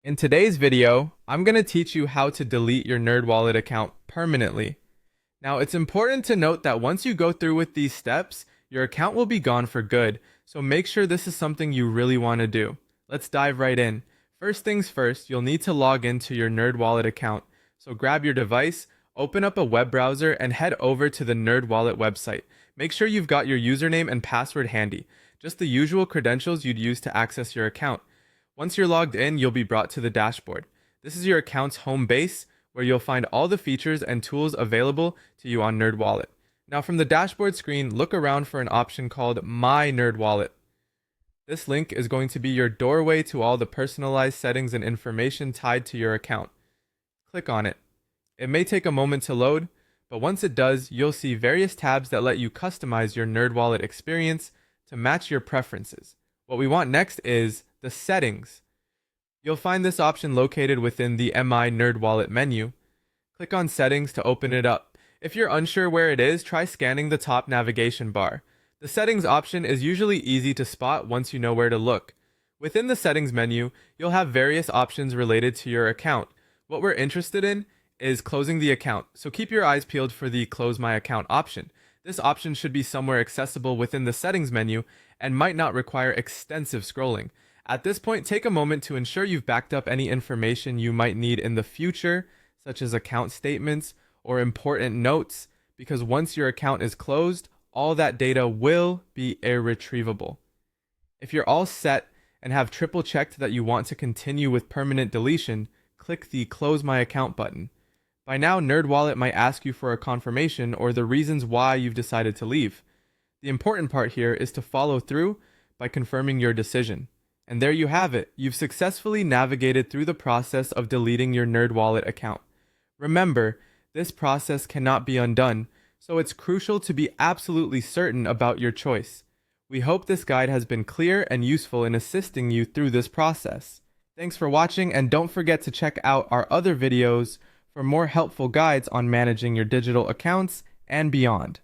In today's video, I'm going to teach you how to delete your NerdWallet account permanently. Now, it's important to note that once you go through with these steps, your account will be gone for good, so make sure this is something you really want to do. Let's dive right in. First things first, you'll need to log into your NerdWallet account. So grab your device, open up a web browser, and head over to the NerdWallet website. Make sure you've got your username and password handy, just the usual credentials you'd use to access your account. Once you're logged in, you'll be brought to the dashboard. This is your account's home base, where you'll find all the features and tools available to you on NerdWallet. Now from the dashboard screen, look around for an option called My NerdWallet. This link is going to be your doorway to all the personalized settings and information tied to your account. Click on it. It may take a moment to load, but once it does, you'll see various tabs that let you customize your NerdWallet experience to match your preferences. What we want next is the settings. You'll find this option located within the MI NerdWallet menu. Click on settings to open it up. If you're unsure where it is, try scanning the top navigation bar. The settings option is usually easy to spot once you know where to look. Within the settings menu, you'll have various options related to your account. What we're interested in is closing the account, so keep your eyes peeled for the Close My Account option. This option should be somewhere accessible within the settings menu and might not require extensive scrolling. At this point, take a moment to ensure you've backed up any information you might need in the future, such as account statements or important notes, because once your account is closed, all that data will be irretrievable. If you're all set and have triple checked that you want to continue with permanent deletion, click the Close My Account button. By now, NerdWallet might ask you for a confirmation or the reasons why you've decided to leave. The important part here is to follow through by confirming your decision. And there you have it. You've successfully navigated through the process of deleting your NerdWallet account. Remember, this process cannot be undone, so it's crucial to be absolutely certain about your choice. We hope this guide has been clear and useful in assisting you through this process. Thanks for watching, and don't forget to check out our other videos for more helpful guides on managing your digital accounts and beyond.